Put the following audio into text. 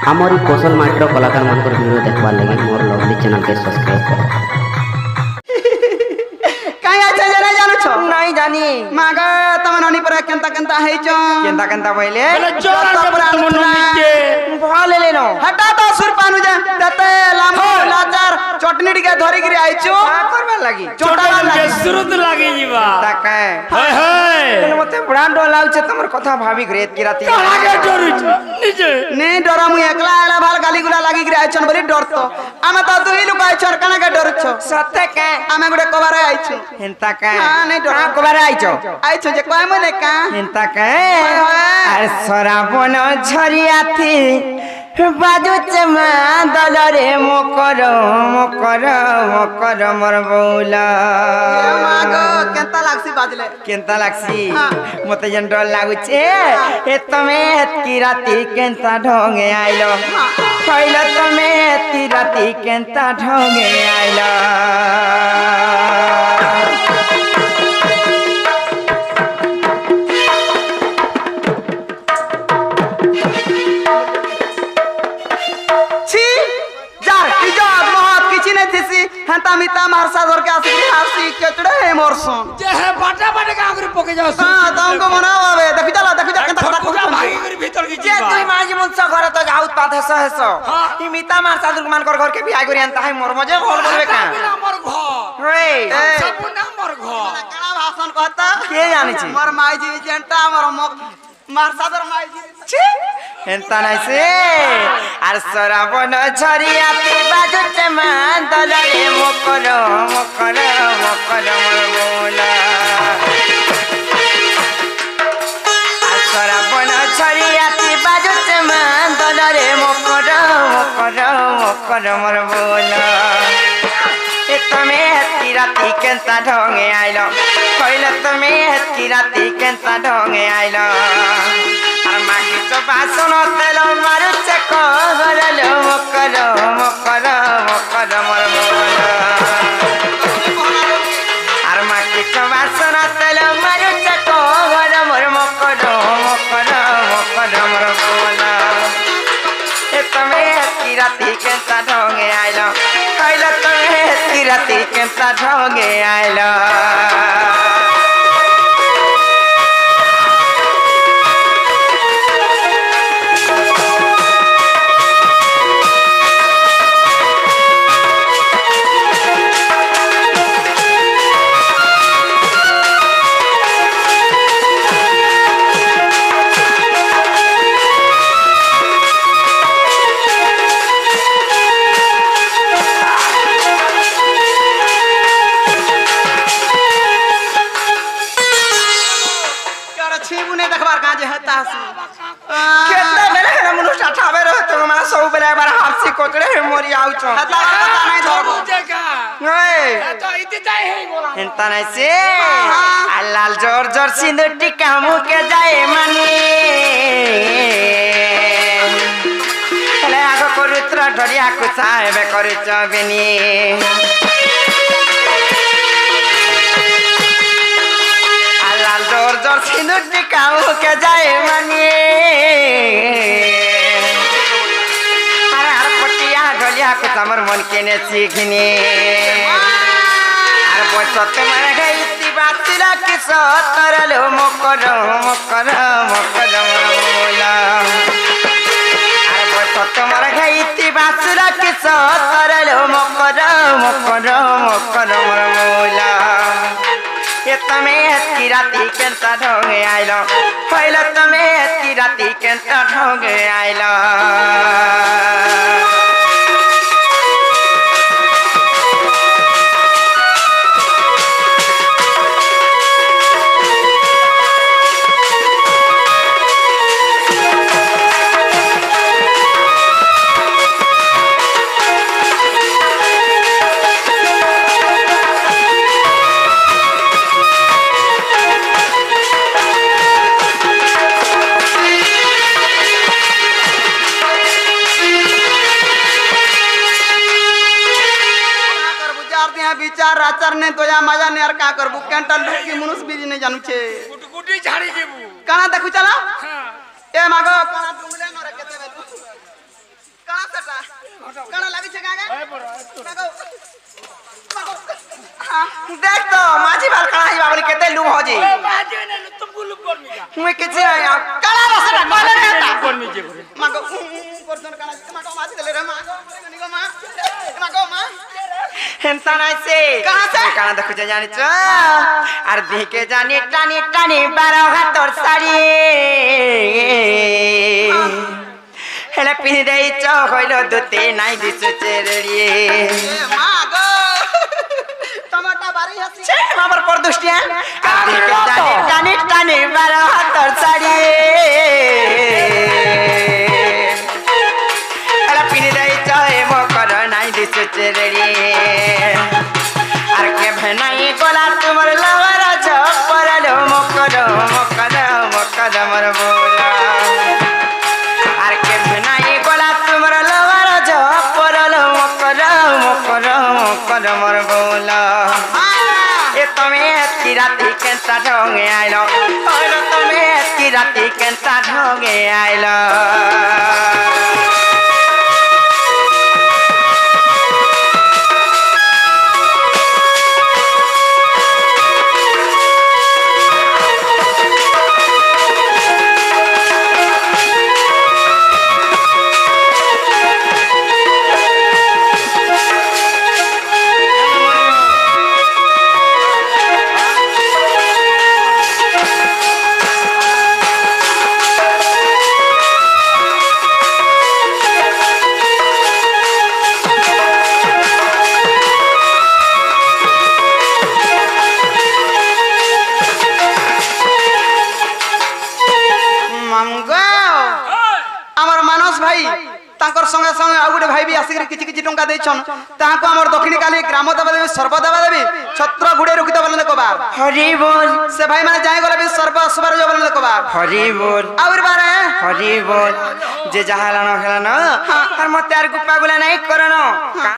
आमरी कौशल माइट्रो कलाकार मानकर वीडियो देखबार लगे मोर लवली चैनल के सब्सक्राइब करो। काई अच्छा जाने जानो छो नहीं जानी मागा तमन ननी पर केंता केंता है छो केंता केंता पहले भले लेनो हटा तो सुर पानु जा तते लामो लाचार चटनी टिका धरी गिरी आइछु करबा लागी चोटा के सुरुत लागी जीवा ताके हाय हाय मते ब्रांड लाउछे तमर कथा भाभी ग्रेत की राती कागे डरुछ निजे ने डरा मु एकला एला भाल गाली गुला लागी गिरी आइछन बोली डर तो आमे तो दुई लुक आइछन कना के डरछ सत्य के आमे गुडे कबारे आइछु हिंता के हां नहीं डर कबारे आइछो आइछु जे कय मने का हिंता के अरे सराबन झरिया थी बाजू चमा दलरे मोकर मोकर मोकर मोर बौला मागो केंता लागसी बाजले केंता लागसी मते जन डर लागुचे ए तमे की राती केंता ढोंगे आइलो खइलो तमे ती राती केंता ढोंगे आइलो हंता मिता मारसा धर के आसी हासी केचड़े है मोरसों जे है बाटा बाटा का आगरी पके जाओ हां तुमको मनावे देखि चला केंता पूजा भागी कर भीतर की जे जीवा तुई माजी मुनसा घर तो गाउत पात है सहेसो ई मिता मारसा दुर्गमान कर घर के बियाह करी अंता है मोर मजे बोल बोलबे का मोर घर रे सब नाम मोर घर केना भाषण कहता के जानि छी मोर माई जी जेंटा मोर मारसा धर माई जी छी हेंता नाइ से आर सराबन झरिया ते बाजू चमा दलरे मोकर मोकर मोकर मोर बोला आर सराबन झरिया ते बाजू चमा दलरे मोकर मोकर मोकर मोर बोला ए तमे हती राती केंता ढोंगे आइलो कइलो तमे हती राती केंता ढोंगे आइलो आर मागी तो बासन तेलो मारु चक गरलो मकर मकर मकर मोर बोला आर मागी तो बासन तेलो मारु चक गर मोर मकर मकर मकर मोर बोला ए तमे हती राती केंता ढोंगे आइलो कइलो तमे हती राती केंता ढोंगे आइलो केतना बेले है मनुष्य ठावे रह तो हमरा सब बेले बार हाफसी कोचड़े है मोरी आउछ हता नहीं धरबो जगह ओए तो इति जाय है बोला हिंता नहीं से लाल जोर जोर सिंदूर टिका मुके जाए मानी ले आगो पवित्र ढरिया कुसाएबे करे चबेनी लाल जोर जोर सिंदूर टिका मुके जाए मानी अरे हर पटिया ढलिया कुसा मोर मन केने सीखनी अरे बसत मारे गई बातिला कि सतरलो मकर मकर मकर बोला अरे बसत मारे गई बातिला कि सतरलो मकर मकर मकर बोला ये तमे हती राती केंता ढोंगे आइलो पहले तमे हती राती केंता ढोंगे आइलो विचार आचार ने तो या मजा ने यार का करबू केंटा लुक की मनुष्य भी नहीं जानू छे गुटगुटी झाड़ी जेबू काना देखु चला हां ए मागो काना डुंगले न रखे देबे বেটা কানা লাগিছে গাগা দেখ তো মাঝি ভাল কানা হিবা বলি কেতে লুভ হজি বাজে না তুমি লুক করমি যা মুই কিছু নাই কালা রসটা কলে না করমি যে করে মাগো করছন কানা মাগো মাছি দেলে রে মাগো নিগো মা মাগো মা হেনতা নাইছে কানা দেখুছে জানিছ আর দিকে জানি টানি টানি 12 হাতর শাড়ি হেলে পিনি দেইছ হইল দুতে নাই দিছছে রেড়ি এ মাগো টমাটা বাড়ি হাসি ছে আমার পরদুষ্টিয়া আর দিকে জানি টানি টানি 12 হাতর শাড়ি হেলে পিনি দেইছ মকর নাই দিছছে রেড়ি আর কে ভেনাই গোলা তোমার লওয়ার ঝপরলো মকর মকর মকর মর বোলা আর কে ভেনাই গোলা তোমার লওয়ার ঝপরলো মকর মকর মকর মর বোলা এ তুমি এতকি রাতি কেনতা ঢঙে আইলো ওরে তুমি এতকি রাতি কেনতা ঢঙে আইলো আমার মানস ভাই তাঙ্কর সঙ্গে সঙ্গে আর গোটে ভাই বি আসিকি কিছু কিছু টঙ্কা দেইছন তাহাকে আমার দক্ষিণ কালী গ্রাম দেবা দেবী সর্ব দেবা দেবী ছত্র গুড়ে রুকিতে বলেন কবার হরি বল সে ভাই মানে যাই গলে বি সর্ব সুবার বলেন কবার হরি বল আউর বারে হরি বল যে যাহা লানো খেলানো আর মতে আর গুপ্পা গুলা নাই করনো